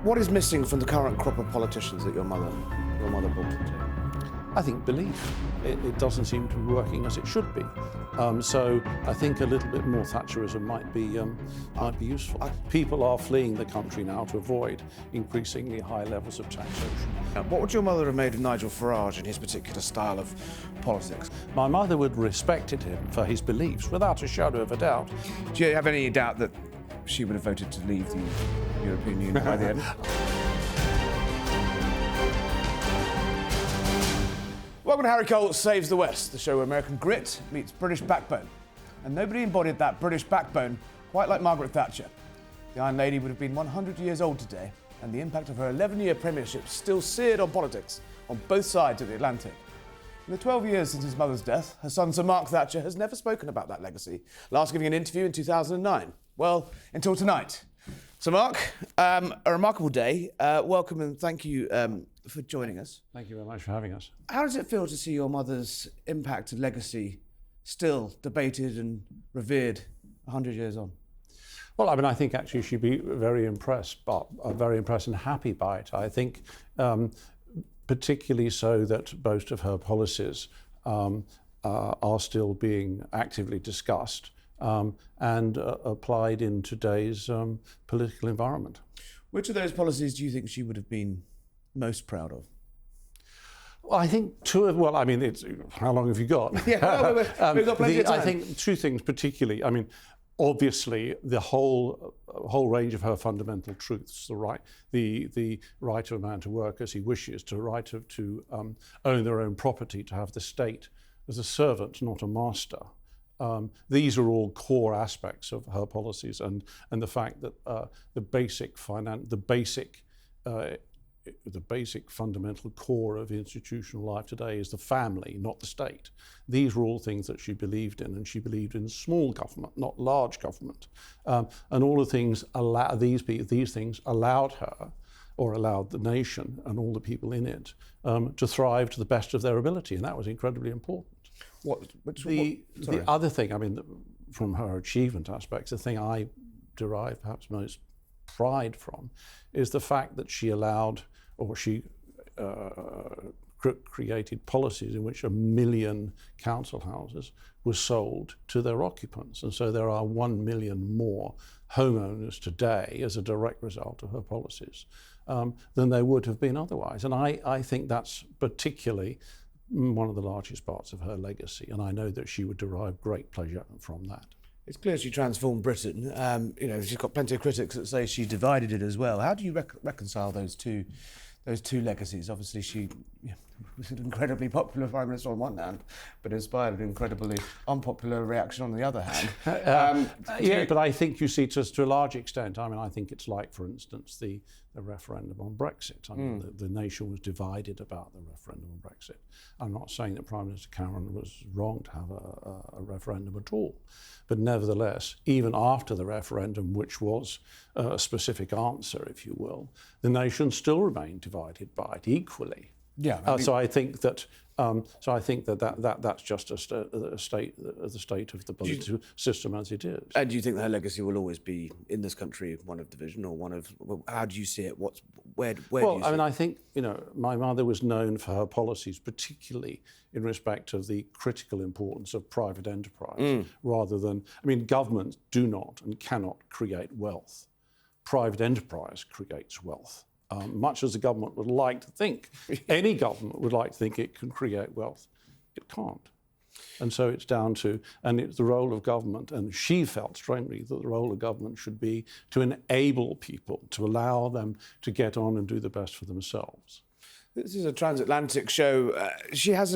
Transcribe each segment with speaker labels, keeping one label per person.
Speaker 1: What is missing from the current crop of politicians that your mother brought into?
Speaker 2: I think belief. It doesn't seem to be working as it should be. So I think a little bit more Thatcherism might be useful. People are fleeing the country now to avoid increasingly high levels of taxation.
Speaker 1: What would your mother have made of Nigel Farage and his particular style of politics?
Speaker 2: My mother would have respected him for his beliefs, without a shadow of a doubt.
Speaker 1: Do you have any doubt that she would have voted to leave the European Union by the end? Welcome to Harry Cole Saves the West, the show where American grit meets British backbone. And nobody embodied that British backbone quite like Margaret Thatcher. The Iron Lady would have been 100 years old today, and the impact of her 11-year premiership still seared on politics on both sides of the Atlantic. In the 12 years since his mother's death, her son Sir Mark Thatcher has never spoken about that legacy, last giving an interview in 2009. Well, until tonight. So Mark, a remarkable day. Welcome and thank you for joining us.
Speaker 2: Thank you very much for having us.
Speaker 1: How does it feel to see your mother's impact and legacy still debated and revered 100 years on?
Speaker 2: Well, I mean, I think actually she'd be very impressed, but very impressed and happy by it. I think particularly so that most of her policies are still being actively discussed and applied in today's political environment. Which of those policies do you think she would have been most proud of? Well, I think how long have you got?
Speaker 1: Yeah, we've got plenty of time.
Speaker 2: I think two things particularly. I mean, obviously, the whole range of her fundamental truths, the right of a man to work as he wishes, to the right to own their own property, to have the state as a servant, not a master. These are all core aspects of her policies, and the fact that the basic fundamental core of institutional life today is the family, not the state. These were all things that she believed in, and she believed in small government, not large government. And all the things these things allowed her, or allowed the nation and all the people in it, to thrive to the best of their ability, and that was incredibly important. The other thing, I mean, from her achievement aspects, the thing I derive perhaps most pride from is the fact that she allowed, or she created policies in which 1 million council houses were sold to their occupants. And so there are 1 million more homeowners today as a direct result of her policies than there would have been otherwise. And I think that's particularly one of the largest parts of her legacy, and I know that she would derive great pleasure from that.
Speaker 1: It's clear she transformed Britain. She's got plenty of critics that say she divided it as well. How do you reconcile those two legacies? Obviously, she was an incredibly popular Prime Minister on one hand, but inspired an incredibly unpopular reaction on the other hand.
Speaker 2: But I think you see, to a large extent, I mean, I think it's like, for instance, the referendum on Brexit. I mean, the nation was divided about the referendum on Brexit. I'm not saying that Prime Minister Cameron was wrong to have a referendum at all. But nevertheless, even after the referendum, which was a specific answer, if you will, the nation still remained divided by it equally.
Speaker 1: Yeah.
Speaker 2: So I think that that's just the state of the political system as it is.
Speaker 1: And do you think that her legacy will always be in this country one of division, or one of? How do you see it? Where do you see it?
Speaker 2: Well, I mean, I think my mother was known for her policies, particularly in respect of the critical importance of private enterprise, rather than. I mean, governments do not and cannot create wealth. Private enterprise creates wealth. Much as the government would like to think, any government would like to think it can create wealth. It can't. And so it's down to, and it's the role of government, and she felt strongly that the role of government should be to enable people, to allow them to get on and do the best for themselves.
Speaker 1: This is a transatlantic show. She has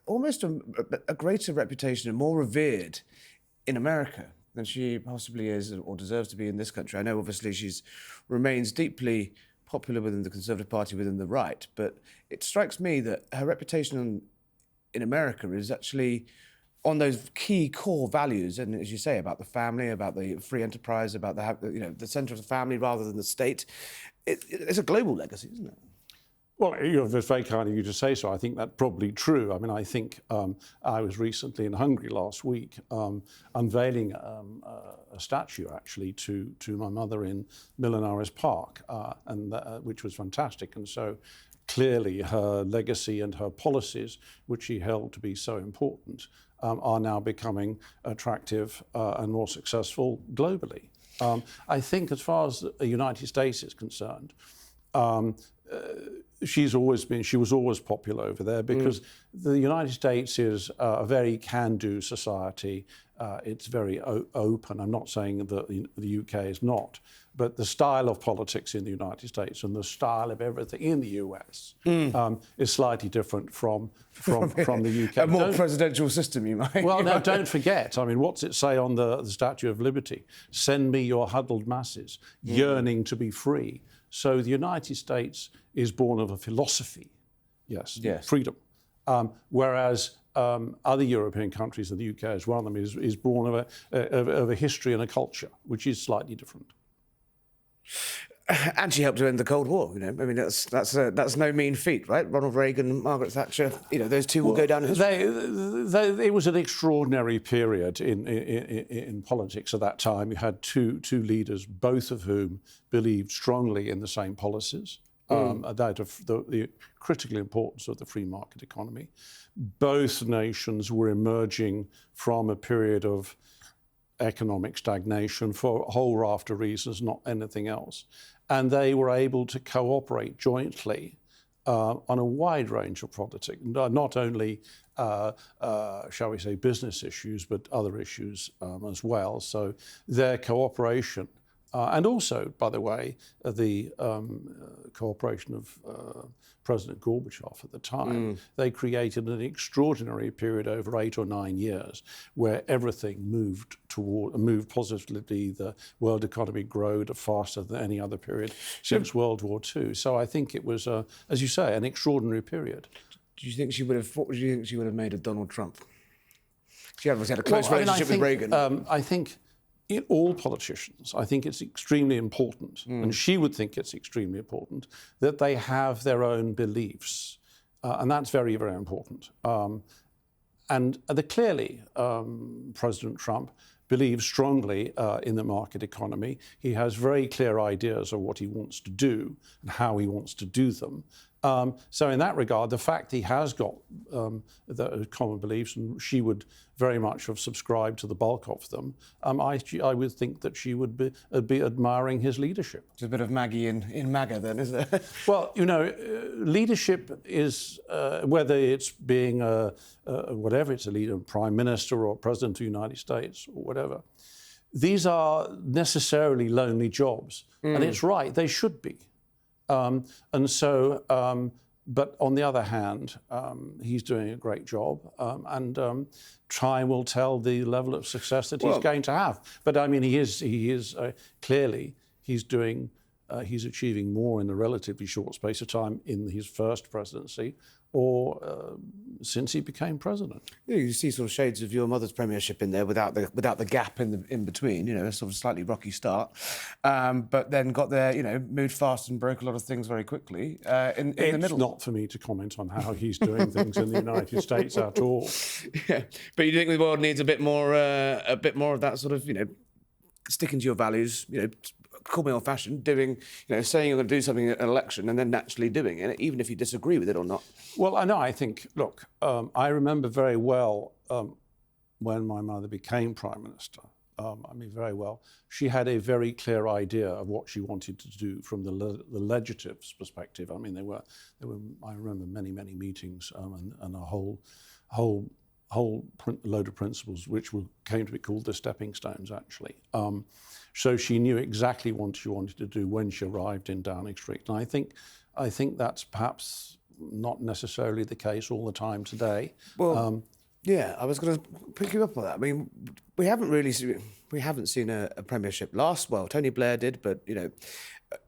Speaker 1: almost a greater reputation and more revered in America than she possibly is or deserves to be in this country. I know, obviously, she remains deeply popular within the Conservative Party, within the right, but it strikes me that her reputation in America is actually on those key core values, and as you say, about the family, about the free enterprise, about the centre of the family rather than the state. It's a global legacy, isn't it?
Speaker 2: Well, it's very kind of you to say so. I think that's probably true. I mean, I think I was recently in Hungary last week unveiling a statue, actually, to my mother in Milanaris Park, which was fantastic. And so clearly her legacy and her policies, which she held to be so important, are now becoming attractive and more successful globally. I think as far as the United States is concerned, she was always popular over there because the United States is a very can-do society. It's very open. I'm not saying that the UK is not, but the style of politics in the United States and the style of everything in the US is slightly different from the UK.
Speaker 1: A more presidential system, you might.
Speaker 2: Well, now don't forget. I mean, what's it say on the Statue of Liberty? Send me your huddled masses, yearning to be free. So the United States is born of a philosophy, yes. Freedom, whereas other European countries, and the UK as one of them, is born of a history and a culture, which is slightly different.
Speaker 1: And she helped to end the Cold War. You know, I mean, that's no mean feat, right? Ronald Reagan, Margaret Thatcher. You know, those two will go down in history.
Speaker 2: It was an extraordinary period in politics at that time. You had two leaders, both of whom believed strongly in the same policies, that of the critical importance of the free market economy. Both nations were emerging from a period of economic stagnation for a whole raft of reasons, not anything else. And they were able to cooperate jointly on a wide range of politics, not only, shall we say, business issues, but other issues as well. So their cooperation, and also, by the way, the cooperation of President Gorbachev at the time, they created an extraordinary period over 8 or 9 years where everything moved positively. The world economy grew faster than any other period since World War II. So I think it was, as you say, an extraordinary period.
Speaker 1: What do you think she would have made of Donald Trump? She obviously had a close relationship with Reagan.
Speaker 2: I think in all politicians, I think it's extremely important, and she would think it's extremely important, that they have their own beliefs. And that's very, very important. And clearly, President Trump believes strongly in the market economy. He has very clear ideas of what he wants to do and how he wants to do them. So in that regard, the fact he has got the common beliefs, and she would very much have subscribed to the bulk of them, I would think that she would be admiring his leadership.
Speaker 1: It's a bit of Maggie in MAGA then, is there?
Speaker 2: Well, you know, leadership is, whether it's being whatever, it's a leader, prime minister or president of the United States or whatever, these are necessarily lonely jobs. And it's right, they should be. And so, but on the other hand, he's doing a great job, and time will tell the level of success that he's going to have. But I mean, he is clearly he's achieving more in a relatively short space of time in his first presidency, or since he became president.
Speaker 1: Yeah, you see sort of shades of your mother's premiership in there without the gap in between. You know, a sort of slightly rocky start, but then got there. You know, moved fast and broke a lot of things very quickly in the middle.
Speaker 2: It's not for me to comment on how he's doing things in the United States at all.
Speaker 1: Yeah, but you think the world needs a bit more of that sort of, you know, sticking to your values. You know, call me old-fashioned, doing, you know, saying you're going to do something at an election and then naturally doing it, even if you disagree with it or not.
Speaker 2: Well, I know. I think, look, I remember very well when my mother became Prime Minister. I mean, very well. She had a very clear idea of what she wanted to do from the legislative's perspective. I mean, there were. I remember many meetings and a whole load of principles which came to be called the stepping stones, actually. So she knew exactly what she wanted to do when she arrived in Downing Street. And I think that's perhaps not necessarily the case all the time today.
Speaker 1: Well, yeah, I was going to pick you up on that. I mean, we haven't seen a premiership last. Well, Tony Blair did, but, you know,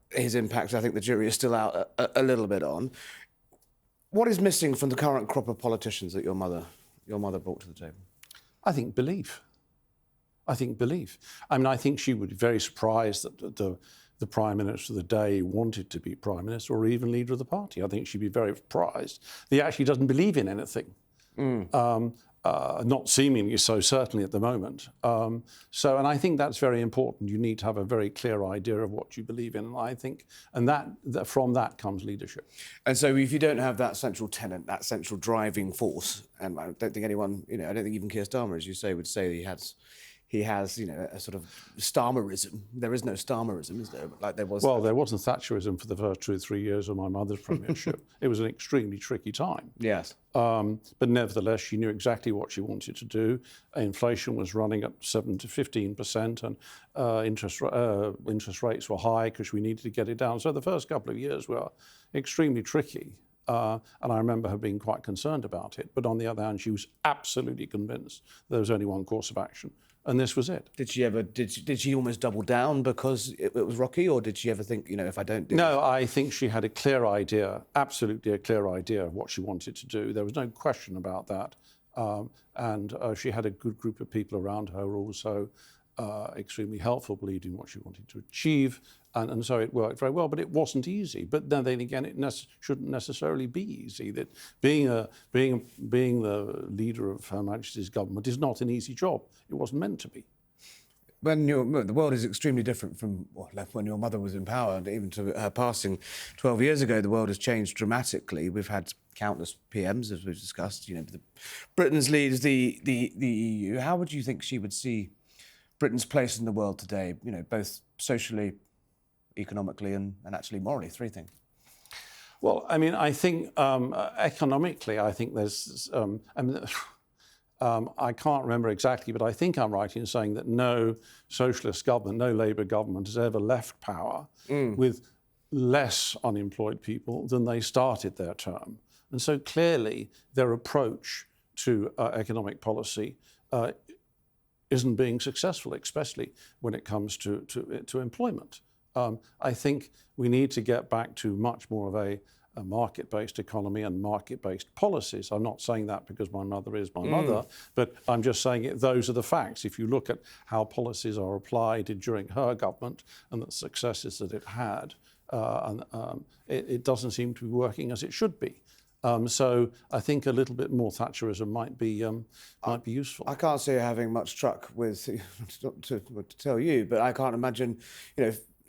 Speaker 1: his impact, I think the jury is still out a little bit on. What is missing from the current crop of politicians that your mother brought to the table?
Speaker 2: I think belief. I mean, I think she would be very surprised that the Prime Minister of the day wanted to be Prime Minister or even leader of the party. I think she'd be very surprised that he actually doesn't believe in anything. Not seemingly so, certainly at the moment. And I think that's very important. You need to have a very clear idea of what you believe in, and I think, that from that comes leadership.
Speaker 1: And so, if you don't have that central tenet, that central driving force, and I don't think anyone, I don't think even Keir Starmer, as you say, would say he has, a sort of Starmerism. There is no Starmerism, is there? Like there was.
Speaker 2: Well, there wasn't Thatcherism for the first 2 or 3 years of my mother's premiership. It was an extremely tricky time.
Speaker 1: Yes.
Speaker 2: But nevertheless, she knew exactly what she wanted to do. Inflation was running at 7 to 15%, and interest rates were high because we needed to get it down. So the first couple of years were extremely tricky. And I remember her being quite concerned about it. But on the other hand, she was absolutely convinced there was only one course of action. And this was it.
Speaker 1: Did she ever? Did she almost double down because it was rocky, or did she ever think, if I don't do
Speaker 2: No,
Speaker 1: this?
Speaker 2: I think she had a clear idea, absolutely a clear idea of what she wanted to do. There was no question about that. And she had a good group of people around her also extremely helpful, believed in what she wanted to achieve. And so it worked very well, but it wasn't easy. But then again, it shouldn't necessarily be easy. That being the leader of Her Majesty's government is not an easy job. It wasn't meant to be.
Speaker 1: When the world is extremely different from when your mother was in power, and even to her passing 12 years ago, the world has changed dramatically. We've had countless PMs, as we've discussed. Britain's leaders, the EU. How would you think she would see Britain's place in the world today? Both socially, economically, and actually morally. Three things.
Speaker 2: Well, I mean, I think economically, I think there's. I can't remember exactly, but I think I'm right in saying that no socialist government, no Labour government has ever left power with less unemployed people than they started their term. And so clearly their approach to economic policy isn't being successful, especially when it comes to employment. I think we need to get back to much more of a market-based economy and market-based policies. I'm not saying that because my mother is my mother, but I'm just saying those are the facts. If you look at how policies are applied during her government and the successes that it had, it doesn't seem to be working as it should be. So I think a little bit more Thatcherism might be useful.
Speaker 1: I can't see her having much truck with, not to tell you, but I can't imagine,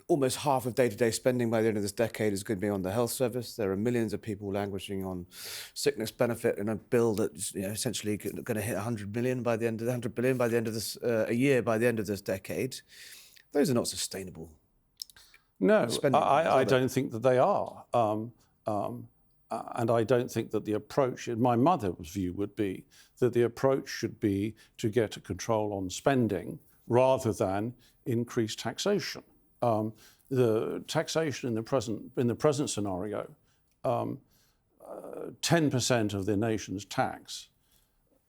Speaker 1: almost half of day-to-day spending by the end of this decade is going to be on the health service. There are millions of people languishing on sickness benefit in a bill that's essentially going to hit 100 billion by the end of this a year by the end of this decade. Those are not sustainable.
Speaker 2: No, I don't think that they are. And I don't think that the approach, my mother's view would be that the approach should be to get a control on spending rather than increase taxation. The taxation in the present scenario, 10% of the nation's tax,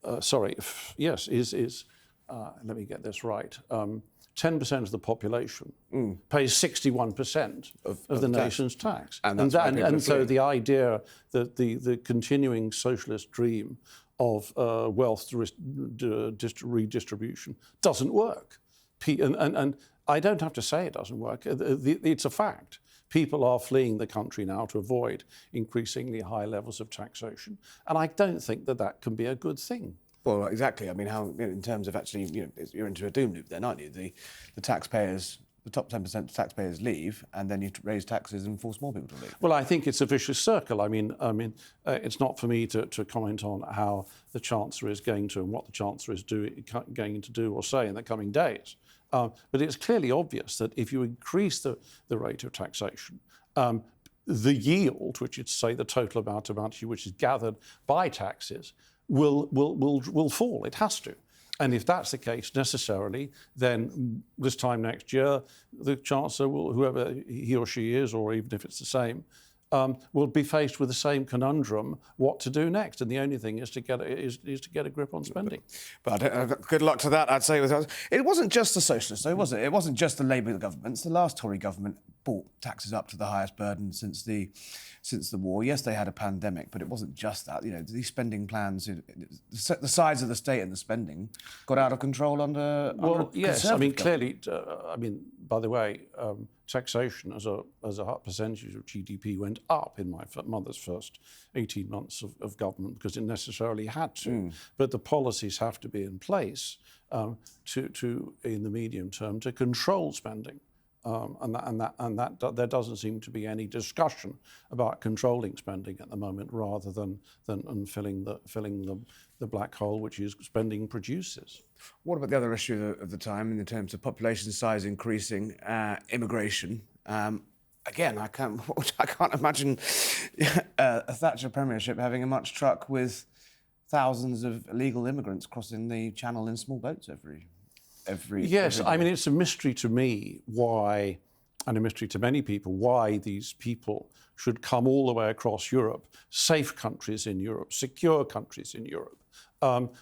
Speaker 2: is let me get this right. 10% of the population pays 61% of the nation's tax. And so the idea that the continuing socialist dream of wealth redistribution doesn't work. And I don't have to say it doesn't work. It's a fact. People are fleeing the country now to avoid increasingly high levels of taxation. And I don't think that can be a good thing.
Speaker 1: Well, exactly. I mean, how in terms of actually, you're into a doom loop then, aren't you? The taxpayers, the top 10% of taxpayers leave, and then you raise taxes and force more people to leave.
Speaker 2: Well, I think it's a vicious circle. I mean, it's not for me to comment on how the Chancellor is going to and what the Chancellor is going to do or say in the coming days. But it's clearly obvious that if you increase the rate of taxation, the yield, which is to say the total amount of money which is gathered by taxes, will fall. It has to. And if that's the case, necessarily, then this time next year, the Chancellor will, whoever he or she is, or even if it's the same, will be faced with the same conundrum: what to do next. And the only thing is to get a grip on spending.
Speaker 1: But good luck to that, I'd say. It wasn't just the socialists, though, was it? It wasn't just the Labour governments. The last Tory government brought taxes up to the highest burden since the war. Yes, they had a pandemic, but it wasn't just that. These spending plans, the size of the state and the spending got out of control under
Speaker 2: Well, yes, I mean, clearly, by the way, taxation as a percentage of GDP went up in my mother's first 18 months of government because it necessarily had to. But the policies have to be in place to in the medium term, to control spending. There doesn't seem to be any discussion about controlling spending at the moment, rather than filling the black hole which is spending produces.
Speaker 1: What about the other issue of the time in terms of population size increasing, immigration? Again, I can't imagine a Thatcher premiership having a much truck with thousands of illegal immigrants crossing the channel in small boats every
Speaker 2: Yes,
Speaker 1: every
Speaker 2: I mean, it's a mystery to me why, and a mystery to many people, why these people should come all the way across Europe, safe countries in Europe, secure countries in Europe,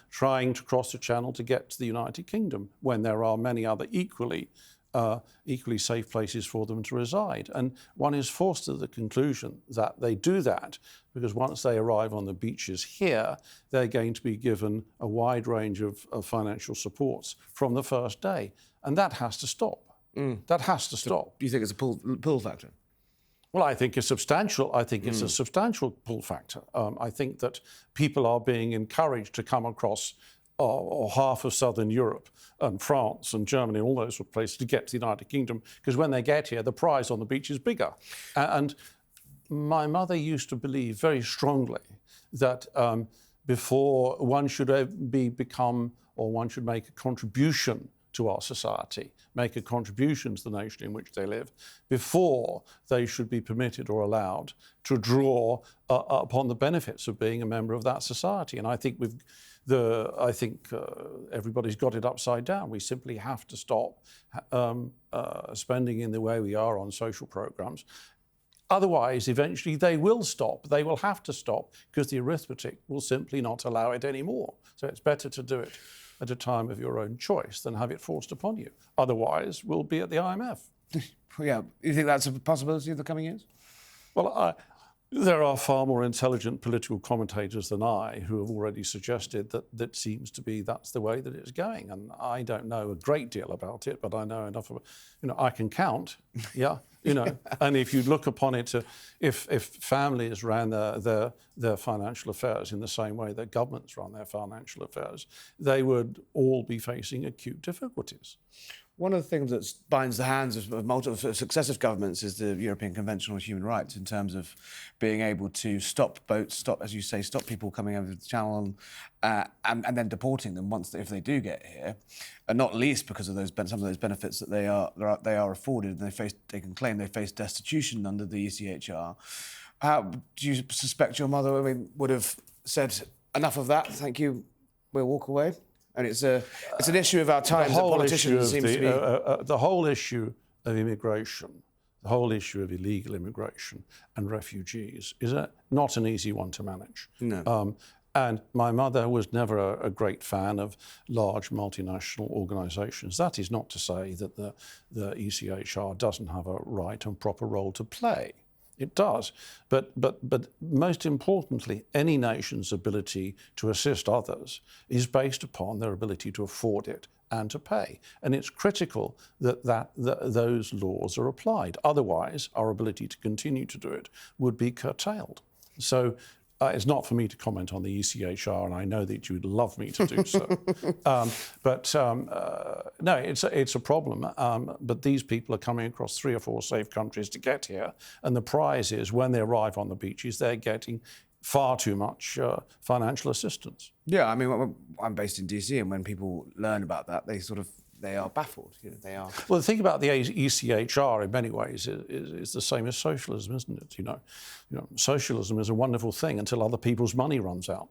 Speaker 2: trying to cross the channel to get to the United Kingdom when there are many other equally safe places for them to reside. And one is forced to the conclusion that they do that because once they arrive on the beaches here, they're going to be given a wide range of financial supports from the first day. And that has to stop. That has to stop.
Speaker 1: Do you think it's a pull factor?
Speaker 2: Well, I think it's substantial. I think it's a substantial pull factor. I think that people are being encouraged to come across or half of southern Europe and France and Germany, all those sort of places, to get to the United Kingdom, because when they get here, the prize on the beach is bigger. And my mother used to believe very strongly that before one should one should make a contribution to our society, make a contribution to the nation in which they live, before they should be permitted or allowed to draw upon the benefits of being a member of that society. And I think everybody's got it upside down. We simply have to stop spending in the way we are on social programs. Otherwise, eventually they will stop. They will have to stop because the arithmetic will simply not allow it anymore. So it's better to do it at a time of your own choice than have it forced upon you. Otherwise, we'll be at the IMF.
Speaker 1: Yeah, you think that's a possibility of the coming years?
Speaker 2: Well, there are far more intelligent political commentators than I who have already suggested that seems to be that's the way that it's going. And I don't know a great deal about it, but I know enough of it. I can count, yeah, and if you look upon it, if families ran their financial affairs in the same way that governments run their financial affairs, they would all be facing acute difficulties.
Speaker 1: One of the things that binds the hands of multiple successive governments is the European Convention on Human Rights, in terms of being able to stop boats, as you say, stop people coming over the channel, and then deporting them if they do get here, and not least because of some of those benefits that they are afforded, and they can claim they face destitution under the ECHR. How do you suspect your mother, would have said enough of that? Thank you. We'll walk away. And it's an issue of our times that politicians seem to be...
Speaker 2: the whole issue of immigration, the whole issue of illegal immigration and refugees is not an easy one to manage.
Speaker 1: No.
Speaker 2: And my mother was never a great fan of large multinational organisations. That is not to say that the ECHR doesn't have a right and proper role to play. It does, but most importantly, any nation's ability to assist others is based upon their ability to afford it and to pay. And it's critical that those laws are applied. Otherwise, our ability to continue to do it would be curtailed. So it's not for me to comment on the ECHR, and I know that you would love me to do so. No, it's a problem. But these people are coming across 3 or 4 safe countries to get here, and the prize is when they arrive on the beaches, they're getting far too much financial assistance.
Speaker 1: Yeah, I'm based in DC, and when people learn about that, they are baffled. They are.
Speaker 2: Well, the thing about the ECHR in many ways is the same as socialism, isn't it? Socialism is a wonderful thing until other people's money runs out.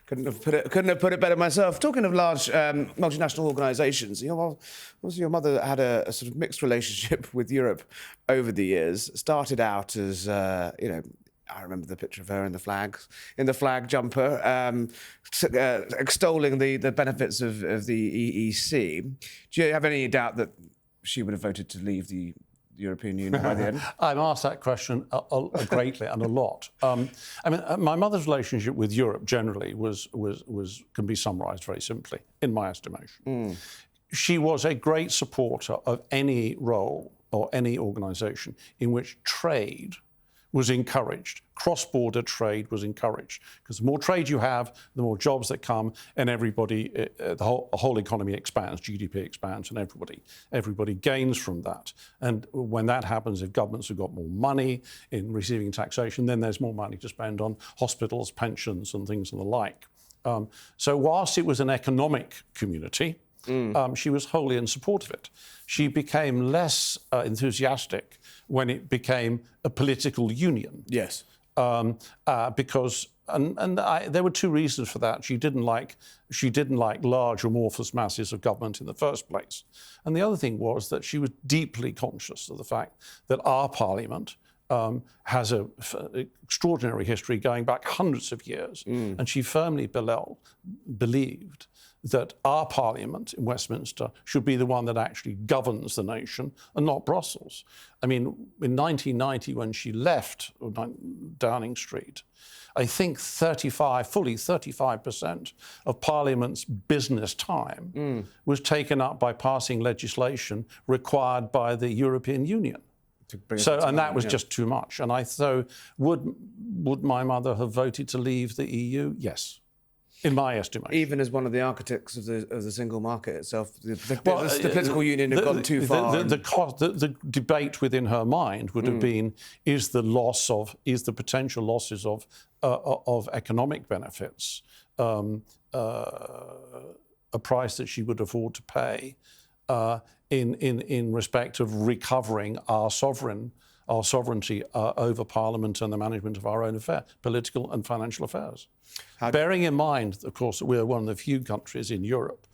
Speaker 1: Couldn't have put it better myself. Talking of large multinational organisations, obviously your mother had a sort of mixed relationship with Europe over the years. Started out as I remember the picture of her in the flag jumper, extolling the benefits of the EEC. Do you have any doubt that she would have voted to leave the European Union by the end?
Speaker 2: I'm asked that question greatly and a lot. My mother's relationship with Europe generally can be summarised very simply, in my estimation. she was a great supporter of any role or any organisation in which trade was encouraged. Cross-border trade was encouraged, because the more trade you have, the more jobs that come, and everybody, the whole economy expands, GDP expands, and everybody gains from that. And when that happens, if governments have got more money in receiving taxation, then there's more money to spend on hospitals, pensions, and things and the like. So whilst it was an economic community, she was wholly in support of it. She became less enthusiastic when it became a political union.
Speaker 1: Yes.
Speaker 2: Because there were two reasons for that. She didn't like large amorphous masses of government in the first place, and the other thing was that she was deeply conscious of the fact that our Parliament has an extraordinary history going back hundreds of years, and she firmly believed that our Parliament in Westminster should be the one that actually governs the nation and not Brussels. I mean, in 1990, when she left Downing Street, I think fully 35% of Parliament's business time was taken up by passing legislation required by the European Union. And that was just too much. And would my mother have voted to leave the EU? Yes. In my estimation.
Speaker 1: Even as one of the architects of the single market itself, the political union had gone too far.
Speaker 2: The debate within her mind would have been: is the potential losses of economic benefits a price that she would afford to pay in respect of recovering our sovereignty over Parliament and the management of our own affairs, political and financial affairs. Bearing in mind, of course, that we're one of the few countries in Europe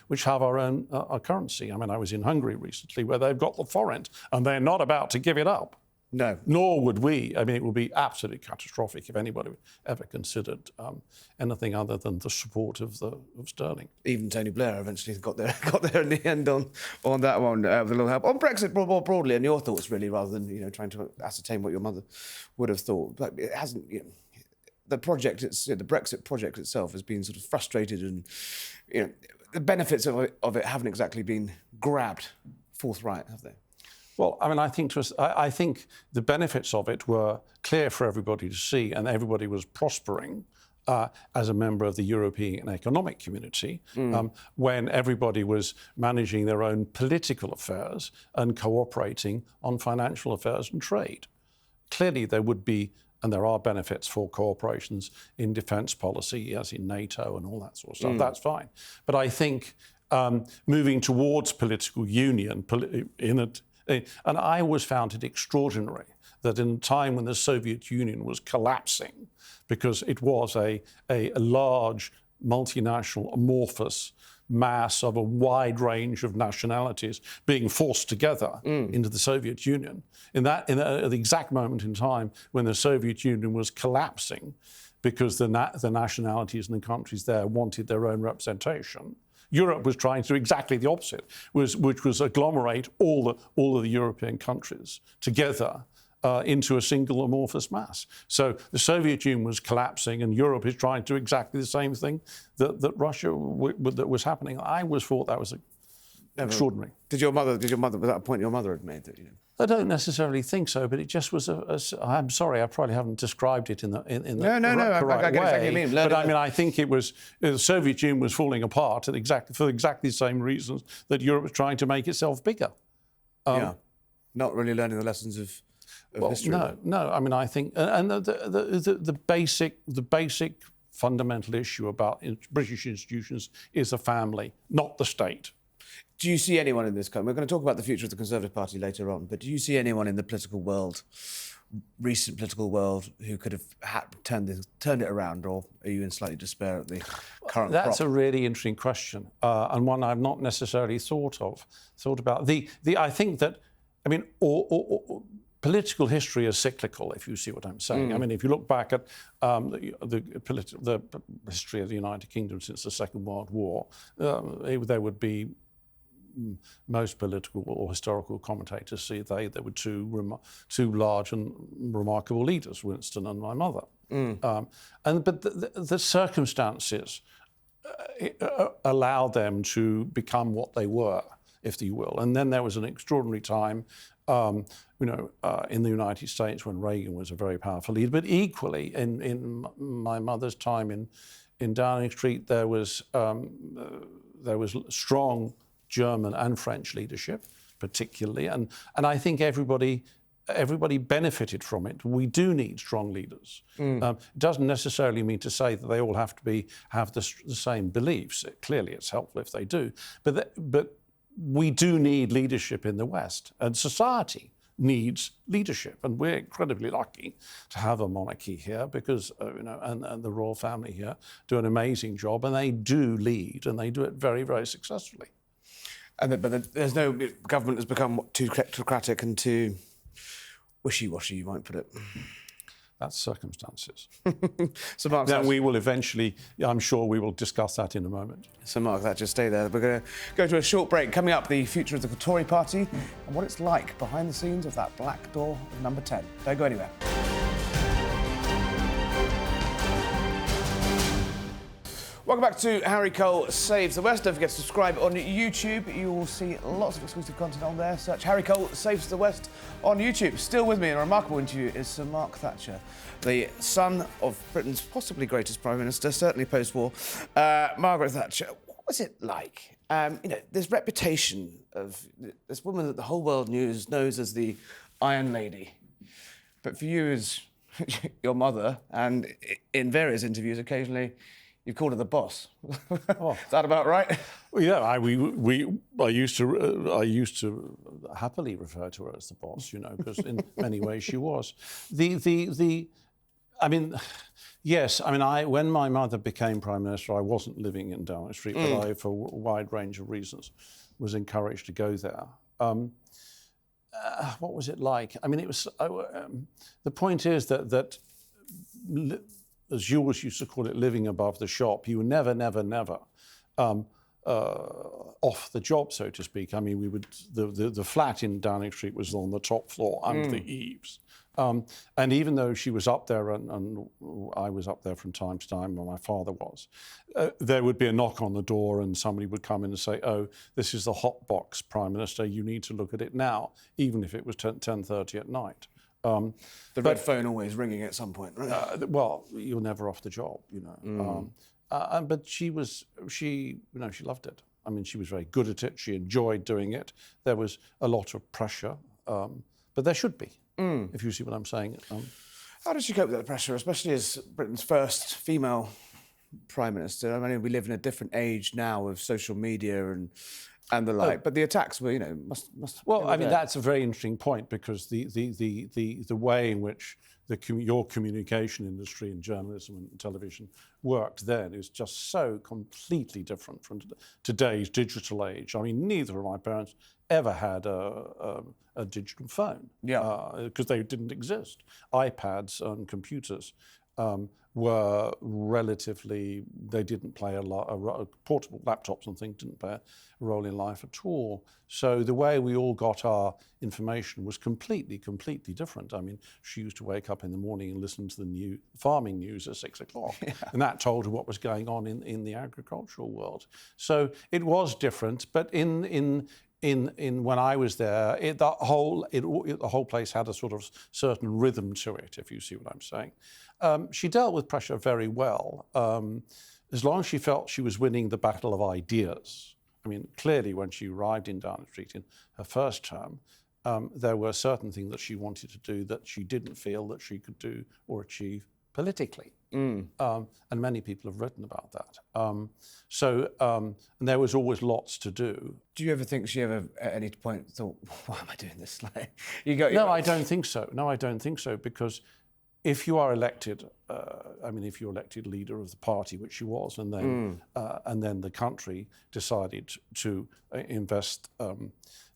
Speaker 2: which have our own currency. I mean, I was in Hungary recently, where they've got the forint, and they're not about to give it up.
Speaker 1: No.
Speaker 2: Nor would we. I mean, it would be absolutely catastrophic if anybody ever considered anything other than the support of sterling.
Speaker 1: Even Tony Blair eventually got there in the end on that one with a little help. On Brexit more broadly, and your thoughts really, rather than trying to ascertain what your mother would have thought. But it hasn't. The Brexit project itself has been sort of frustrated, and the benefits of it haven't exactly been grabbed forthright, have they?
Speaker 2: Well, I mean, I think the benefits of it were clear for everybody to see, and everybody was prospering as a member of the European Economic Community when everybody was managing their own political affairs and cooperating on financial affairs and trade. Clearly, there would be, and there are, benefits for cooperations in defence policy, as in NATO and all that sort of stuff. That's fine. But I think moving towards political union and I always found it extraordinary that in a time when the Soviet Union was collapsing, because it was a large, multinational, amorphous mass of a wide range of nationalities being forced together into the Soviet Union, at the exact moment in time when the Soviet Union was collapsing, because the nationalities and the countries there wanted their own representation, Europe was trying to do exactly the opposite, which was agglomerate all of the European countries together into a single amorphous mass. So the Soviet Union was collapsing, and Europe is trying to do exactly the same thing that Russia that was happening. I always thought that was extraordinary.
Speaker 1: Did your mother? Was that a point your mother had made?
Speaker 2: I don't necessarily think so, but it just was I'm sorry, I probably haven't described it in the right
Speaker 1: I get
Speaker 2: way.
Speaker 1: exactly what you mean.
Speaker 2: But I mean, I think it was the Soviet Union was falling apart for exactly the same reasons that Europe was trying to make itself bigger.
Speaker 1: Not really learning the lessons of history.
Speaker 2: No. I mean, I think, and the basic fundamental issue about British institutions is the family, not the state.
Speaker 1: Do you see anyone in this country? We're going to talk about the future of the Conservative Party later on, but do you see anyone in the political world, recent political world, who could have turned it around, or are you in slightly despair at the current
Speaker 2: That's
Speaker 1: crop?
Speaker 2: a really interesting question, and one I've not necessarily thought about. I think that, I mean, political history is cyclical, if you see what I'm saying. I mean, if you look back at the history of the United Kingdom since the Second World War, there would be most political or historical commentators see there were two large and remarkable leaders, Winston and my mother. But the circumstances allow them to become what they were, if you will. And then there was an extraordinary time, in the United States when Reagan was a very powerful leader. But equally, in my mother's time in Downing Street, there was strong German and French leadership, particularly, and I think everybody benefited from it. We do need strong leaders. It doesn't necessarily mean to say that they all have to have the same beliefs. Clearly, it's helpful if they do. But we do need leadership in the West, and society needs leadership. And we're incredibly lucky to have a monarchy here because, and the royal family here do an amazing job, and they do lead, and they do it very, very successfully.
Speaker 1: But there's no government has become too kleptocratic and too wishy-washy, you might put it.
Speaker 2: That's circumstances.
Speaker 1: So Mark,
Speaker 2: then we will eventually, I'm sure we will discuss that in a moment.
Speaker 1: So Mark Thatcher, stay there. We're going to go to a short break. Coming up, the future of the Tory party and what it's like behind the scenes of that black door of number 10. Don't go anywhere. Welcome back to Harry Cole Saves the West. Don't forget to subscribe on YouTube. You will see lots of exclusive content on there. Search Harry Cole Saves the West on YouTube. Still with me in a remarkable interview is Sir Mark Thatcher, the son of Britain's possibly greatest Prime Minister, certainly post-war, Margaret Thatcher. What was it like? This reputation of this woman that the whole world knows as the Iron Lady. But for you as your mother, and in various interviews occasionally, you called her the boss. Oh. Is that about right?
Speaker 2: Well, yeah, I used to happily refer to her as the boss, because in many ways she was. When my mother became Prime Minister, I wasn't living in Downing Street, but I, for a wide range of reasons, was encouraged to go there. What was it like? It was. The point is that as Jules used to call it, living above the shop, you were never off the job, so to speak. The flat in Downing Street was on the top floor under the eaves. And even though she was up there and I was up there from time to time, or my father was, there would be a knock on the door and somebody would come in and say, "Oh, this is the hot box, Prime Minister, you need to look at it now," even if it was 10:30 at night.
Speaker 1: The red phone always ringing at some point, right?
Speaker 2: Well, you're never off the job, but she loved it. She was very good at it. She enjoyed doing it. There was a lot of pressure, but there should be, if you see what I'm saying.
Speaker 1: How did she cope with that pressure, especially as Britain's first female Prime Minister? We live in a different age now of social media and the like, but the attacks were, must.
Speaker 2: Well, that's a very interesting point because the way in which your communication industry and journalism and television worked then is just so completely different from today's digital age. Neither of my parents ever had a digital phone, because they didn't exist. iPads and computers were relatively, they didn't play a portable laptops and things didn't play a role in life at all. So the way we all got our information was completely different. She used to wake up in the morning and listen to the farming news at 6 o'clock, and that told her what was going on in the agricultural world. So it was different, but in when I was there, the whole place had a sort of certain rhythm to it, if you see what I'm saying. She dealt with pressure very well, as long as she felt she was winning the battle of ideas. Clearly, when she arrived in Downing Street in her first term, there were certain things that she wanted to do that she didn't feel that she could do or achieve politically. And many people have written about that. And there was always lots to do.
Speaker 1: Do you ever think she ever, at any point, thought, "Why am I doing this?"
Speaker 2: No, I don't think so. No, I don't think so, because if you are elected, if you're elected leader of the party, which she was, and then the country decided to invest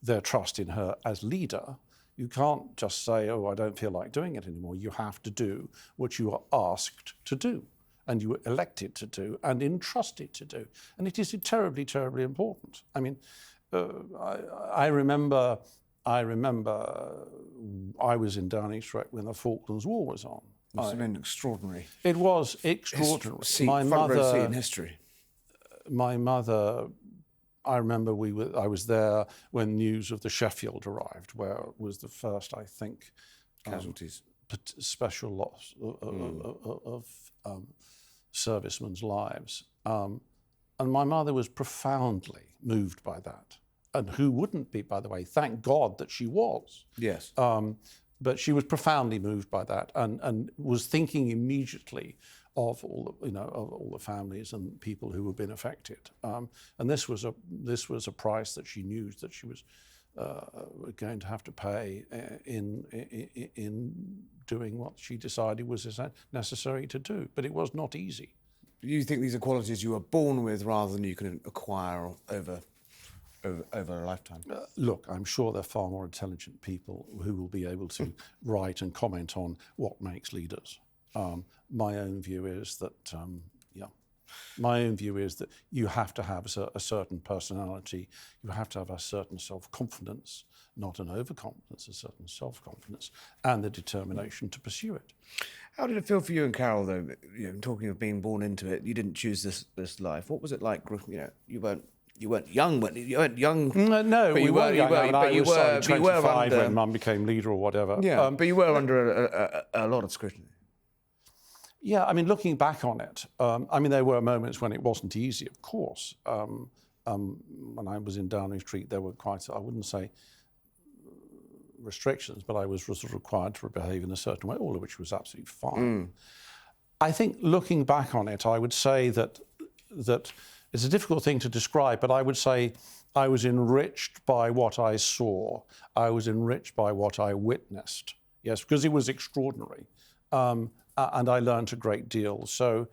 Speaker 2: their trust in her as leader, you can't just say, "Oh, I don't feel like doing it anymore." You have to do what you are asked to do, and you were elected to do, and entrusted to do. And it is terribly, terribly important. I remember I was in Downing Street when the Falklands War was on.
Speaker 1: It must have been extraordinary.
Speaker 2: It was extraordinary.
Speaker 1: My mother in history.
Speaker 2: my mother, I remember I was there when news of the Sheffield arrived, where it was the first, I think,
Speaker 1: casualties,
Speaker 2: special loss of servicemen's lives. And my mother was profoundly moved by that. And who wouldn't be, by the way? Thank God that she was.
Speaker 1: Yes.
Speaker 2: But she was profoundly moved by that, and was thinking immediately of all the families and people who had been affected. And this was a price that she knew that she was going to have to pay in doing what she decided was necessary to do. But it was not easy.
Speaker 1: You think these are qualities you were born with rather than you can acquire over a lifetime?
Speaker 2: Look, I'm sure there are far more intelligent people who will be able to write and comment on what makes leaders. My own view is that, you have to have a certain personality. You have to have a certain self-confidence, not an overconfidence, a certain self-confidence, and the determination to pursue it.
Speaker 1: How did it feel for you and Carol, though? Talking of being born into it, you didn't choose this life. What was it like? You weren't young. You weren't young.
Speaker 2: No,
Speaker 1: but
Speaker 2: we weren't young. I was 25 when Mum became leader or whatever.
Speaker 1: Yeah, but you were under a lot of scrutiny.
Speaker 2: Yeah, I mean, looking back on it, there were moments when it wasn't easy, of course. When I was in Downing Street, there were quite, I wouldn't say restrictions, but I was required to behave in a certain way, all of which was absolutely fine. I think looking back on it, I would say that it's a difficult thing to describe, but I would say I was enriched by what I saw. I was enriched by what I witnessed. Yes, because it was extraordinary. And I learned a great deal. So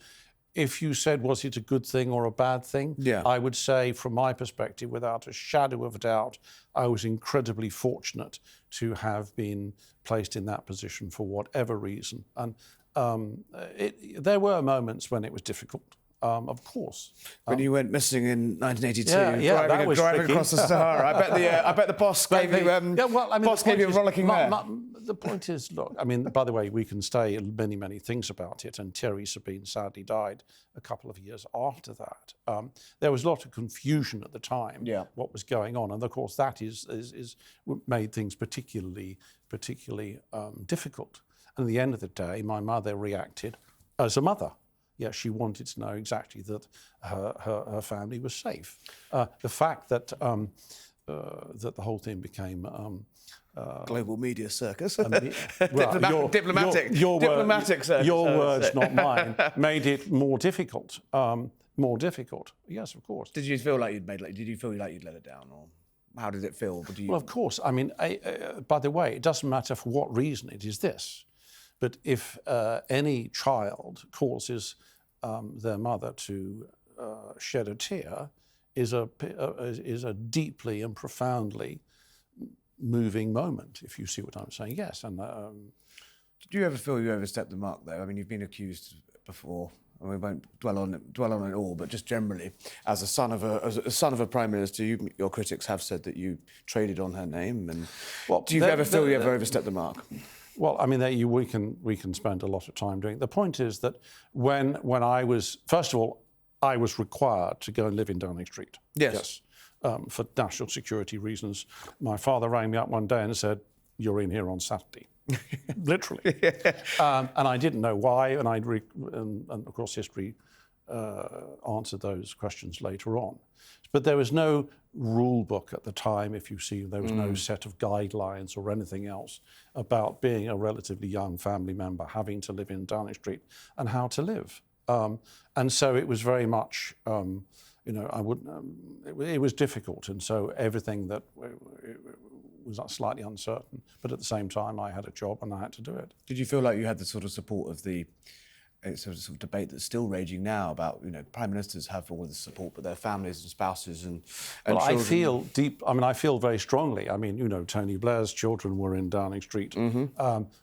Speaker 2: if you said, was it a good thing or a bad thing?
Speaker 1: Yeah.
Speaker 2: I would say, from my perspective, without a shadow of a doubt, I was incredibly fortunate to have been placed in that position for whatever reason. And there were moments when it was difficult. Of course.
Speaker 1: When you went missing in 1982, driving across the Sahara, I bet the boss gave you a rollicking there.
Speaker 2: The point is, look, by the way, we can say many, many things about it, and Thierry Sabine sadly died a couple of years after that. There was a lot of confusion at the time, what was going on, and of course that is made things particularly difficult. And at the end of the day, my mother reacted as a mother. Yes, she wanted to know exactly that her family was safe. The fact that that the whole thing became
Speaker 1: global media circus,
Speaker 2: diplomatic
Speaker 1: circus.
Speaker 2: Your words, not mine, made it more difficult. More difficult. Yes, of course.
Speaker 1: Did you feel like you'd Did you feel like you'd let it down, or how did it feel?
Speaker 2: Well, of course. By the way, it doesn't matter for what reason. It is this. But if any child causes their mother to shed a tear, is a deeply and profoundly moving moment, if you see what I'm saying. Yes. And
Speaker 1: did you ever feel you overstepped the mark, though? You've been accused before, and we won't dwell on it all, but just generally, as a son of a prime minister, your critics have said that you traded on her name. And do you ever feel you ever overstepped the mark?
Speaker 2: Well, we can spend a lot of time doing it. The point is that when I was, first of all, I was required to go and live in Downing Street.
Speaker 1: Yes.
Speaker 2: For national security reasons. My father rang me up one day and said, "You're in here on Saturday." Literally. And I didn't know why, and of course history answered those questions later on. But there was no rule book at the time, if you see. There was no set of guidelines or anything else about being a relatively young family member, having to live in Downing Street and how to live. And so it was very much, it was difficult. And so everything that was slightly uncertain, but at the same time I had a job and I had to do it.
Speaker 1: Did you feel like you had the sort of support of the sort of debate that's still raging now about, prime ministers have all the support, but their families and spouses and
Speaker 2: well,
Speaker 1: children?
Speaker 2: I feel very strongly. Tony Blair's children were in Downing Street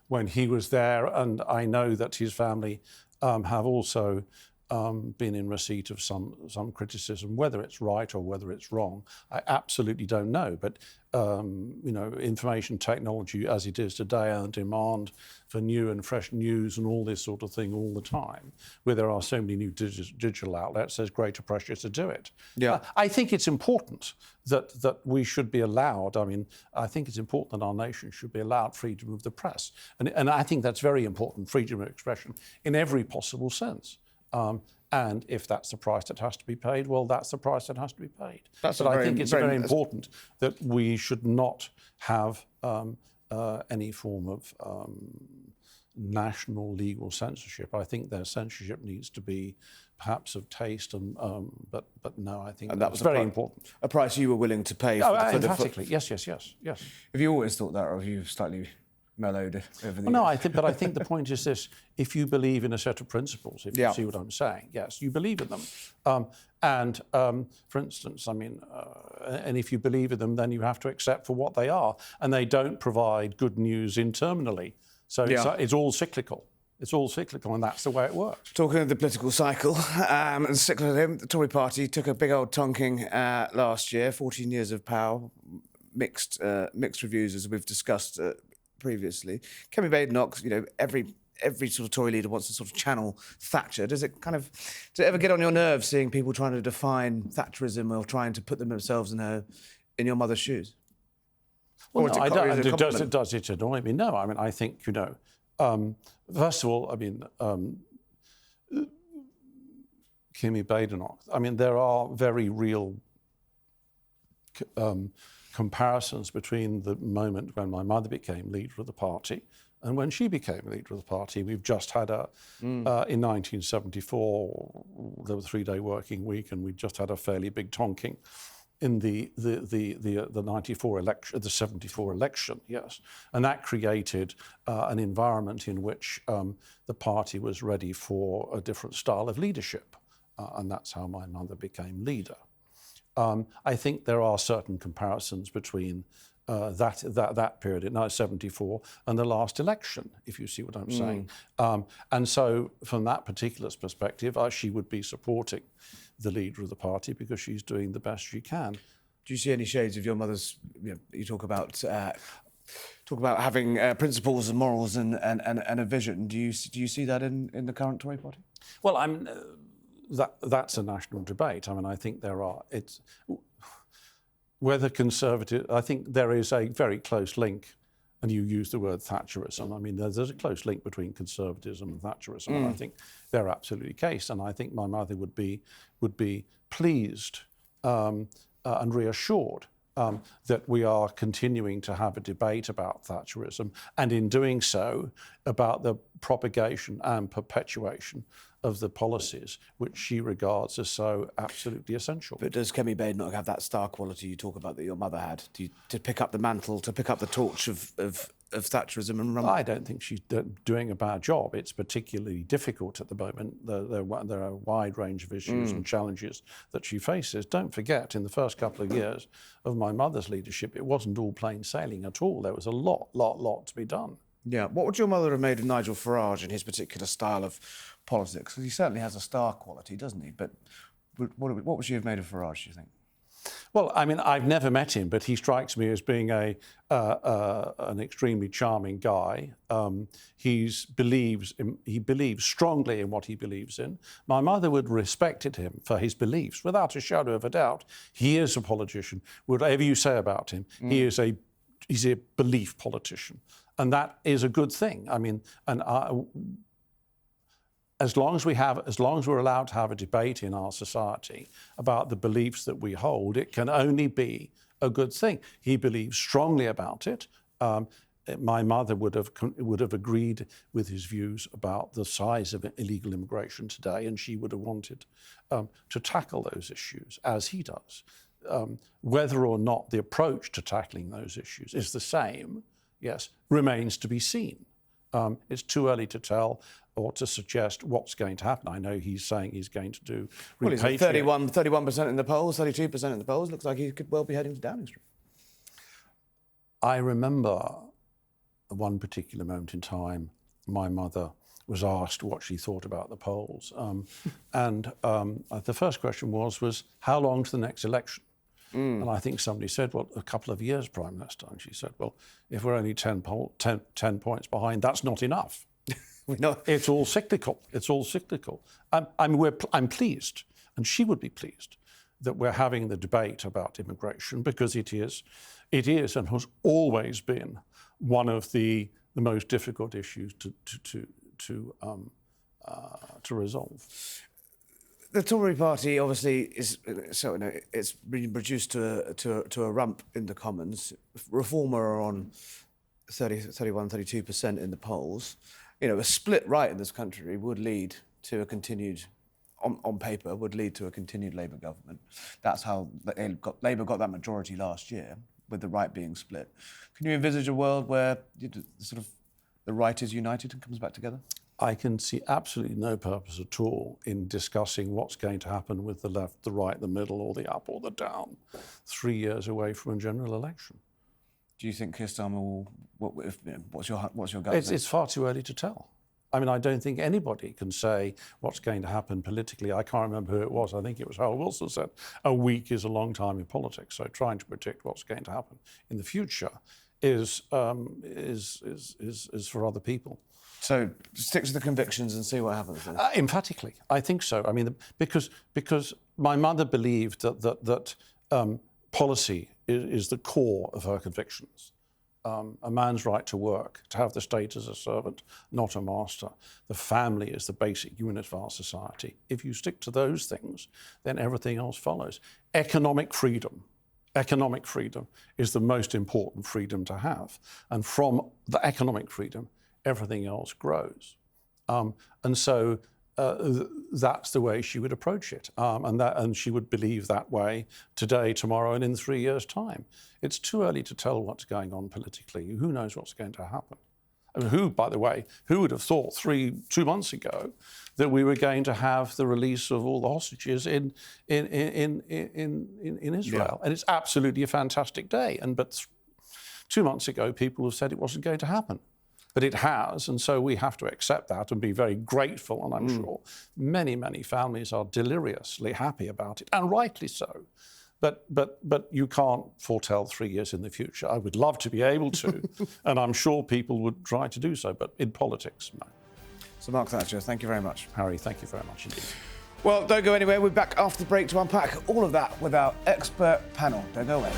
Speaker 2: when he was there, and I know that his family have also been in receipt of some criticism. Whether it's right or whether it's wrong, I absolutely don't know. But information technology as it is today, and demand for new and fresh news and all this sort of thing all the time, where there are so many new digital outlets, there's greater pressure to do it.
Speaker 1: Yeah.
Speaker 2: I think it's important that we should be allowed, I think it's important that our nation should be allowed freedom of the press. And I think that's very important, freedom of expression, in every possible sense. And if that's the price that has to be paid, well, that's the price that has to be paid. But I think it's very important that we should not have any form of national legal censorship. I think their censorship needs to be perhaps of taste, but no, I think that was very important.
Speaker 1: A price you were willing to pay for
Speaker 2: emphatically. Yes.
Speaker 1: Have you always thought that, or have you slightly mellowed over the years?
Speaker 2: No, I think the point is this: if you believe in a set of principles, if you see what I'm saying, yes, you believe in them. For instance, and if you believe in them, then you have to accept for what they are, and they don't provide good news internally. So it's all cyclical. It's all cyclical, and that's the way it works.
Speaker 1: Talking of the political cycle and cyclicism, the Tory party took a big old tonking last year. 14 years of power, mixed reviews, as we've discussed previously. Kemi Badenoch, every sort of Tory leader wants to sort of channel Thatcher. Does it ever get on your nerves seeing people trying to define Thatcherism or trying to put themselves in your mother's shoes?
Speaker 2: Well, no, does it annoy me? No, I think, first of all, Kemi Badenoch, there are very real comparisons between the moment when my mother became leader of the party and when she became leader of the party. We've just had in 1974, there was a 3-day working week, and we just had a fairly big tonking in the 94 election, the 74 election, yes. And that created an environment in which the party was ready for a different style of leadership. And that's how my mother became leader. I think there are certain comparisons between that period in 1974 and the last election, if you see what I'm saying. And so from that particular perspective, she would be supporting the leader of the party because she's doing the best she can.
Speaker 1: Do you see any shades of your mother's, you talk about having principles and morals and a vision. Do you see that in the current Tory party?
Speaker 2: Well, that's a national debate. I think there are. It's whether Conservative. I think there is a very close link, and you use the word Thatcherism. There's a close link between conservatism and Thatcherism. And I think they're absolutely the case. And I think my mother would be pleased and reassured that we are continuing to have a debate about Thatcherism, and in doing so, about the propagation and perpetuation of the policies which she regards as so absolutely essential.
Speaker 1: But does Kemi Badenoch have that star quality you talk about that your mother had, to pick up the mantle, to pick up the torch of Thatcherism and run?
Speaker 2: I don't think she's doing a bad job. It's particularly difficult at the moment. There are a wide range of issues and challenges that she faces. Don't forget, in the first couple of years of my mother's leadership, it wasn't all plain sailing at all. There was a lot to be done.
Speaker 1: Yeah. What would your mother have made of Nigel Farage and his particular style of politics? Because he certainly has a star quality, doesn't he? But what would she have made of Farage, do you think?
Speaker 2: Well, I've never met him, but he strikes me as being an extremely charming guy. He believes strongly in what he believes in. My mother would have respected him for his beliefs, without a shadow of a doubt. He is a politician. Whatever you say about him, he's a belief politician, and that is a good thing. As long as we're allowed to have a debate in our society about the beliefs that we hold, it can only be a good thing. He believes strongly about it. My mother would have agreed with his views about the size of illegal immigration today, and she would have wanted to tackle those issues as he does. Whether or not the approach to tackling those issues is the same, yes, remains to be seen. It's too early to tell or to suggest what's going to happen. I know he's saying he's going to do repatriate.
Speaker 1: Well, he's at 31% in the polls, 32% in the polls. Looks like he could well be heading to Downing Street.
Speaker 2: I remember one particular moment in time, my mother was asked what she thought about the polls. The first question was, how long to the next election? And I think somebody said, well, a couple of years Prime Minister. And she said, well, if we're only 10 points behind, that's not enough. It's all cyclical. It's all cyclical. I'm pleased, and she would be pleased, that we're having the debate about immigration, because it is and has always been one of the most difficult issues to resolve.
Speaker 1: The Tory party obviously is it's been reduced to a rump in the Commons. Reform are on 32% in the polls. A split right in this country would lead to a continued, on paper, would lead to a continued Labour government. That's how Labour got that majority last year, with the right being split. Can you envisage a world where the right is united and comes back together?
Speaker 2: I can see absolutely no purpose at all in discussing what's going to happen with the left, the right, the middle, or the up or the down, 3 years away from a general election.
Speaker 1: Do you think Keir Starmer will? What's your gut?
Speaker 2: It's far too early to tell. I mean, I don't think anybody can say what's going to happen politically. I can't remember who it was. I think it was Harold Wilson said a week is a long time in politics. So trying to predict what's going to happen in the future is for other people.
Speaker 1: So stick to the convictions and see what happens then.
Speaker 2: Emphatically, I think so. I mean, because my mother believed that policy is the core of her convictions. A man's right to work, to have the state as a servant, not a master. The family is the basic unit of our society. If you stick to those things, then everything else follows. Economic freedom is the most important freedom to have. And from the economic freedom, everything else grows. And so that's the way she would approach it. And she would believe that way today, tomorrow, and in 3 years' time. It's too early to tell what's going on politically. Who knows what's going to happen? I mean, by the way, who would have thought 2 months ago that we were going to have the release of all the hostages in Israel? Yeah. And it's absolutely a fantastic day. But 2 months ago, people have said it wasn't going to happen. But it has, and so we have to accept that and be very grateful, and I'm sure many, many families are deliriously happy about it, and rightly so. But you can't foretell 3 years in the future. I would love to be able to, and I'm sure people would try to do so, but in politics, no.
Speaker 1: So Mark Thatcher, thank you very much.
Speaker 2: Harry, thank you very much indeed.
Speaker 1: Well, don't go anywhere. We're back after the break to unpack all of that with our expert panel. Don't go away.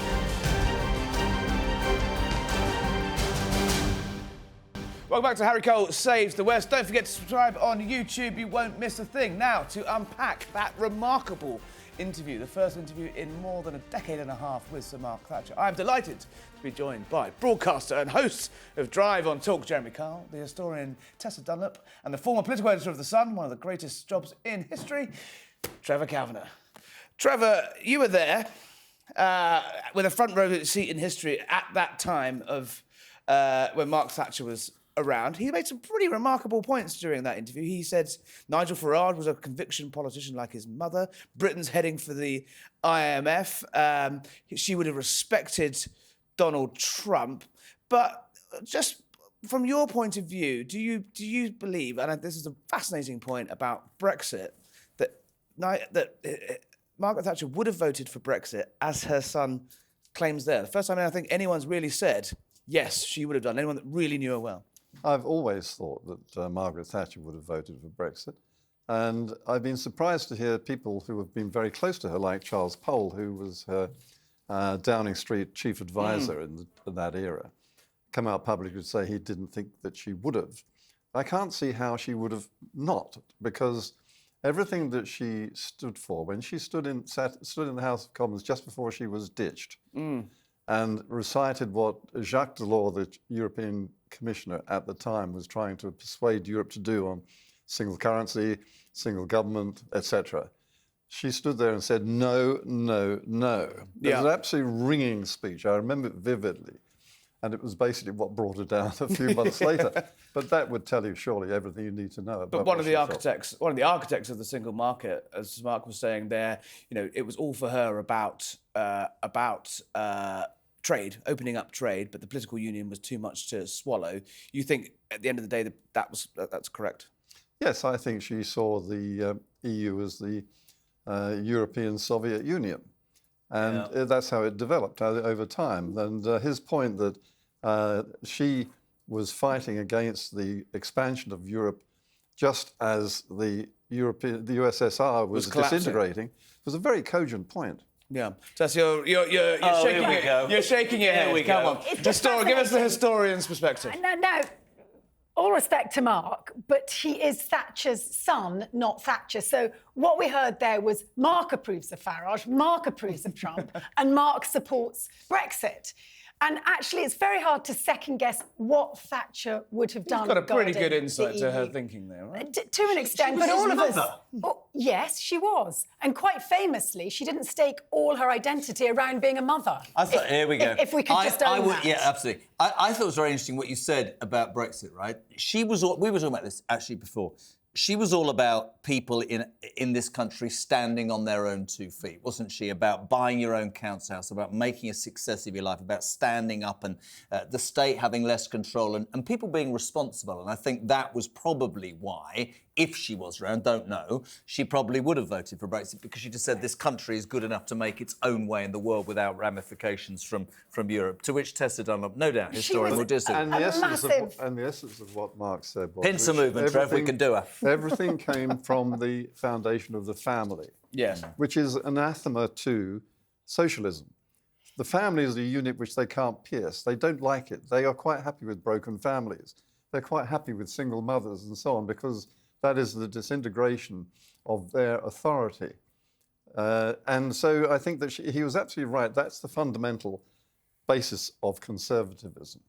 Speaker 1: Welcome back to Harry Cole Saves the West. Don't forget to subscribe on YouTube. You won't miss a thing. Now, to unpack that remarkable interview, the first interview in more than a decade and a half with Sir Mark Thatcher. I'm delighted to be joined by broadcaster and host of Drive on Talk, Jeremy Kyle, the historian Tessa Dunlop, and the former political editor of The Sun, one of the greatest jobs in history, Trevor Kavanagh. Trevor, you were there with a front row seat in history at that time of when Mark Thatcher was around. He made some pretty remarkable points during that interview. He said Nigel Farage was a conviction politician like his mother. Britain's heading for the IMF. She would have respected Donald Trump. But just from your point of view, do you believe, and this is a fascinating point about Brexit, that Margaret Thatcher would have voted for Brexit as her son claims there? The first time I think anyone's really said, yes, she would have done, anyone that really knew her well.
Speaker 3: I've always thought that Margaret Thatcher would have voted for Brexit. And I've been surprised to hear people who have been very close to her, like Charles Powell, who was her Downing Street chief advisor in that era, come out publicly to say he didn't think that she would have. I can't see how she would have not, because everything that she stood for, when she stood in the House of Commons just before she was ditched, and recited what Jacques Delors, the European Commissioner at the time, was trying to persuade Europe to do on single currency, single government, etc. She stood there and said, no, no, no. It was an absolutely ringing speech. I remember it vividly. And it was basically what brought her down a few months later. But that would tell you surely everything you need to know about.
Speaker 1: But one of the architects of the single market, as Mark was saying there, it was all for her about trade, opening up trade, but the political union was too much to swallow. You think at the end of the day that's correct?
Speaker 3: Yes, I think she saw the EU as the European Soviet Union. And that's how it developed over time. And his point that she was fighting against the expansion of Europe just as the USSR was disintegrating was a very cogent point.
Speaker 1: Yeah, Tessa, you're shaking it. You're shaking your head. Come on, give us the historian's perspective.
Speaker 4: No, all respect to Mark, but he is Thatcher's son, not Thatcher. So what we heard there was Mark approves of Farage, Mark approves of Trump, and Mark supports Brexit. And actually, it's very hard to second-guess what Thatcher would have done.
Speaker 1: You've got a pretty good insight to her thinking there, right?
Speaker 4: To an extent, but all of us... Oh, yes, she was. And quite famously, she didn't stake all her identity around being a mother.
Speaker 5: I thought, here we go.
Speaker 4: If we could just own that.
Speaker 5: Yeah, absolutely. I thought it was very interesting what you said about Brexit, right? We were talking about this, actually, before. She was all about people in this country standing on their own 2 feet, wasn't she? About buying your own council house, about making a success of your life, about standing up and the state having less control and people being responsible. And I think that was probably why, if she was around, don't know, she probably would have voted for Brexit, because she just said this country is good enough to make its own way in the world without ramifications from Europe, to which Tessa Dunlop, no doubt, historian, will disagree.
Speaker 3: And the essence of what Mark said was...
Speaker 5: Pincer movement, Trev, we can do her.
Speaker 3: Everything came from the foundation of the family.
Speaker 1: Yes.
Speaker 3: Which is anathema to socialism. The family is a unit which they can't pierce. They don't like it. They are quite happy with broken families. They're quite happy with single mothers and so on, because that is the disintegration of their authority. And so I think that he was absolutely right. That's the fundamental basis of conservatism.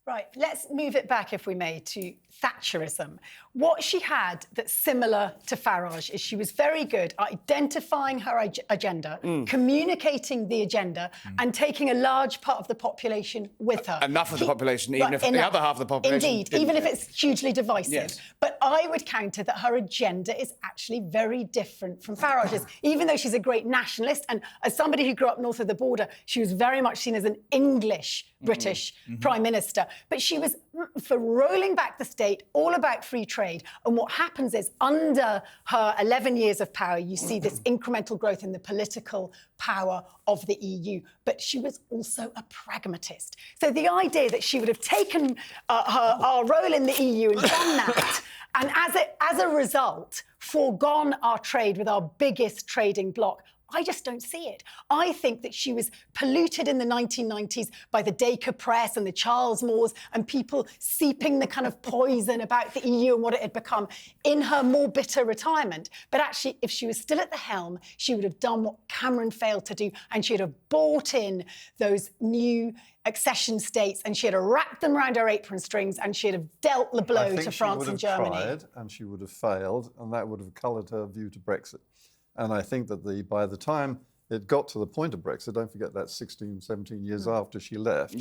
Speaker 4: Right, let's move it back, if we may, to Thatcherism. What she had that's similar to Farage is she was very good at identifying her agenda, communicating the agenda, and taking a large part of the population with her.
Speaker 1: Enough of the population, even if the other half of the population...
Speaker 4: Indeed, even if it's hugely divisive.
Speaker 1: Yes.
Speaker 4: But I would counter that her agenda is actually very different from Farage's. Even though she's a great nationalist, and as somebody who grew up north of the border, she was very much seen as an English British Prime Minister. But she was for rolling back the state, all about free trade. And what happens is, under her 11 years of power, you see this incremental growth in the political power of the EU. But she was also a pragmatist. So the idea that she would have taken our role in the EU and done that, and as a result, foregone our trade with our biggest trading bloc, I just don't see it. I think that she was polluted in the 1990s by the Dacre Press and the Charles Moores and people seeping the kind of poison about the EU and what it had become in her more bitter retirement. But actually, if she was still at the helm, she would have done what Cameron failed to do, and she'd have bought in those new accession states, and she'd have wrapped them around her apron strings, and she'd have dealt the blow to France and Germany.
Speaker 3: She would have tried, and she would have failed, and that would have coloured her view to Brexit. And I think that by the time it got to the point of Brexit, don't forget that's 16, 17 years after she left,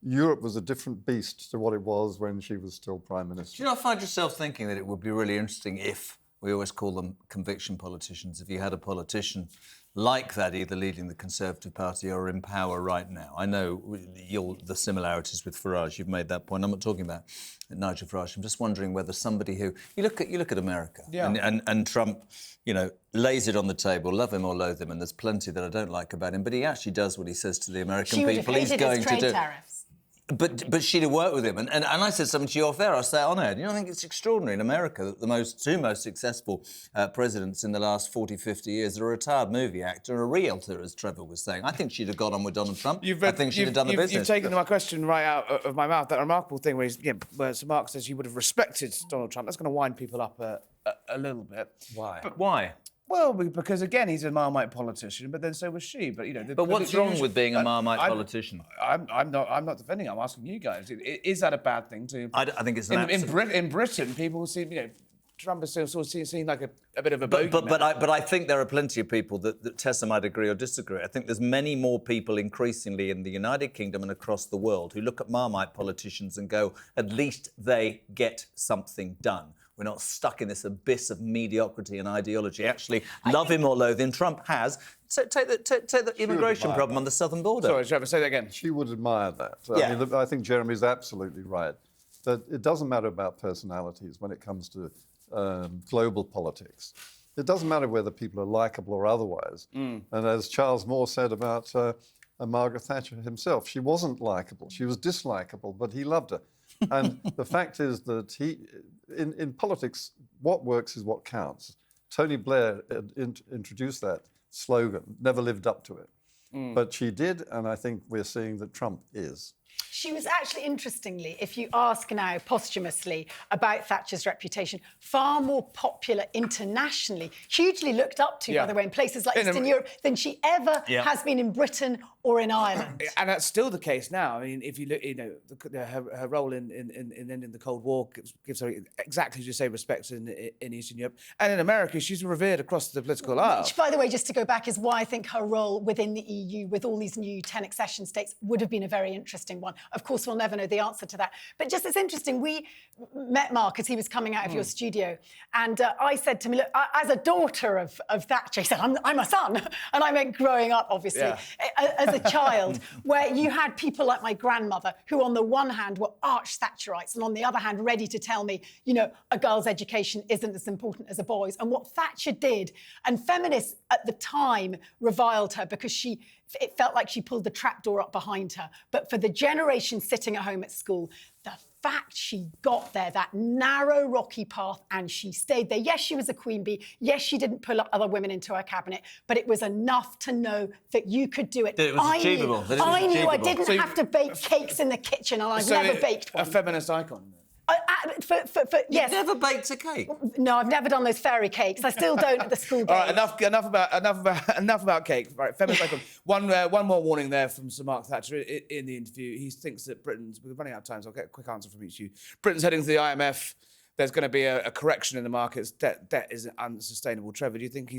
Speaker 3: Europe was a different beast to what it was when she was still Prime Minister.
Speaker 5: Do you not find yourself thinking that it would be really interesting if, we always call them conviction politicians, if you had a politician like that either leading the Conservative Party or in power right now? I know the similarities with Farage, you've made that point. I'm not talking about Nigel Farage. I'm just wondering whether somebody who... You look at America, and Trump, lays it on the table, love him or loathe him, and there's plenty that I don't like about him, but he actually does what he says to the American people he's going to do.
Speaker 4: Tariffs.
Speaker 5: But she'd have worked with him. And I said something to you off air, I'll say it on air. I think it's extraordinary in America that the two most successful presidents in the last 40, 50 years are a retired movie actor and a realtor, as Trevor was saying. I think she'd have got on with Donald Trump. I think she'd have done the business.
Speaker 1: You've taken my question right out of my mouth. That remarkable thing where Sir Mark says he would have respected Donald Trump. That's going to wind people up a little bit.
Speaker 5: Why?
Speaker 1: But
Speaker 5: why?
Speaker 1: Well, because again, he's a Marmite politician, but then so was she. But
Speaker 5: But what's wrong with being a Marmite politician?
Speaker 1: I'm not defending. I'm asking you guys. Is that a bad thing to?
Speaker 5: I think it's
Speaker 1: in Britain, people see Trump is sort of seen like a bit of a bogey.
Speaker 5: But I think there are plenty of people that Tessa might agree or disagree. I think there's many more people increasingly in the United Kingdom and across the world who look at Marmite politicians and go, at least they get something done. We're not stuck in this abyss of mediocrity and ideology. Actually, love him or loathe him, Trump has. So take the immigration problem on the southern border.
Speaker 1: Sorry, Trevor, say that again.
Speaker 3: She would admire that.
Speaker 5: Yeah.
Speaker 3: I think Jeremy's absolutely right. That it doesn't matter about personalities when it comes to global politics. it doesn't matter whether people are likeable or otherwise. And as Charles Moore said about Margaret Thatcher himself, she wasn't likeable. She was dislikable, but he loved her. And the fact is that in politics, what works is what counts. Tony Blair introduced that slogan, never lived up to it. But she did, and I think we're seeing that Trump is.
Speaker 4: She was actually, interestingly, if you ask now posthumously about Thatcher's reputation, far more popular internationally, hugely looked up to, by the way, in places like Eastern Europe than she ever has been in Britain or in Ireland.
Speaker 1: And that's still the case now. I mean, if you look, her role in ending the Cold War gives her exactly as you say respect in Eastern Europe. And in America, she's revered across the political aisle.
Speaker 4: Which, by the way, just to go back, is why I think her role within the EU, with all these new 10 accession states, would have been a very interesting one. Of course, we'll never know the answer to that. But just as interesting, we met Mark as he was coming out of your studio. And I said to him, look, as a daughter of Thatcher, he said, I'm a son. And I meant growing up, obviously, as a child, where you had people like my grandmother, who on the one hand were arch Thatcherites, and on the other hand, ready to tell me, a girl's education isn't as important as a boy's. And what Thatcher did, and feminists at the time reviled her because it felt like she pulled the trapdoor up behind her. But for the generation sitting at home at school, the fact she got there, that narrow, rocky path, and she stayed there. Yes, she was a queen bee. Yes, she didn't pull up other women into her cabinet, but it was enough to know that you could do it.
Speaker 5: That it was achievable.
Speaker 4: I knew I didn't have to bake cakes in the kitchen, and I've never baked one.
Speaker 1: A feminist icon.
Speaker 4: Yes.
Speaker 5: You've never baked a cake?
Speaker 4: No, I've never done those fairy cakes. I still don't at the school days.
Speaker 1: All right, enough about cake. Right, feminist icon. One more warning there from Sir Mark Thatcher in the interview. He thinks that we're running out of time, so I'll get a quick answer from each of you. Britain's heading to the IMF. There's going to be a correction in the markets. Debt is unsustainable. Trevor, do you think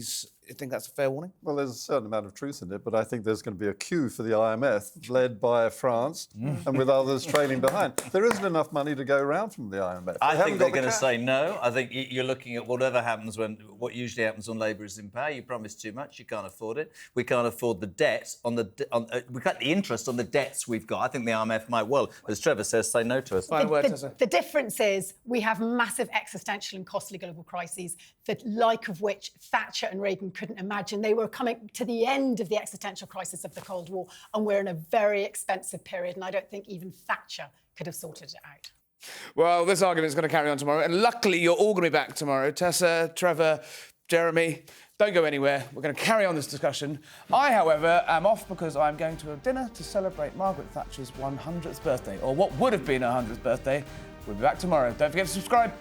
Speaker 1: that's a fair warning?
Speaker 3: Well, there's a certain amount of truth in it, but I think there's going to be a queue for the IMF, led by France and with others trailing behind. There isn't enough money to go around from the IMF.
Speaker 5: I think they're going to say no. I think you're looking at whatever happens what usually happens when Labour is in power. You promise too much, you can't afford it. We can't afford the debt we got the interest on the debts we've got. I think the IMF might well, as Trevor says, say no to us.
Speaker 4: The difference is we have massive existential and costly global crises, the like of which Thatcher and Reagan couldn't imagine. They were coming to the end of the existential crisis of the Cold War, and we're in a very expensive period, and I don't think even Thatcher could have sorted it out.
Speaker 1: Well, this argument is going to carry on tomorrow, and luckily you're all going to be back tomorrow. Tessa, Trevor, Jeremy, don't go anywhere. We're going to carry on this discussion. I, however, am off because I'm going to a dinner to celebrate Margaret Thatcher's 100th birthday, or what would have been her 100th birthday. We'll be back tomorrow. Don't forget to subscribe.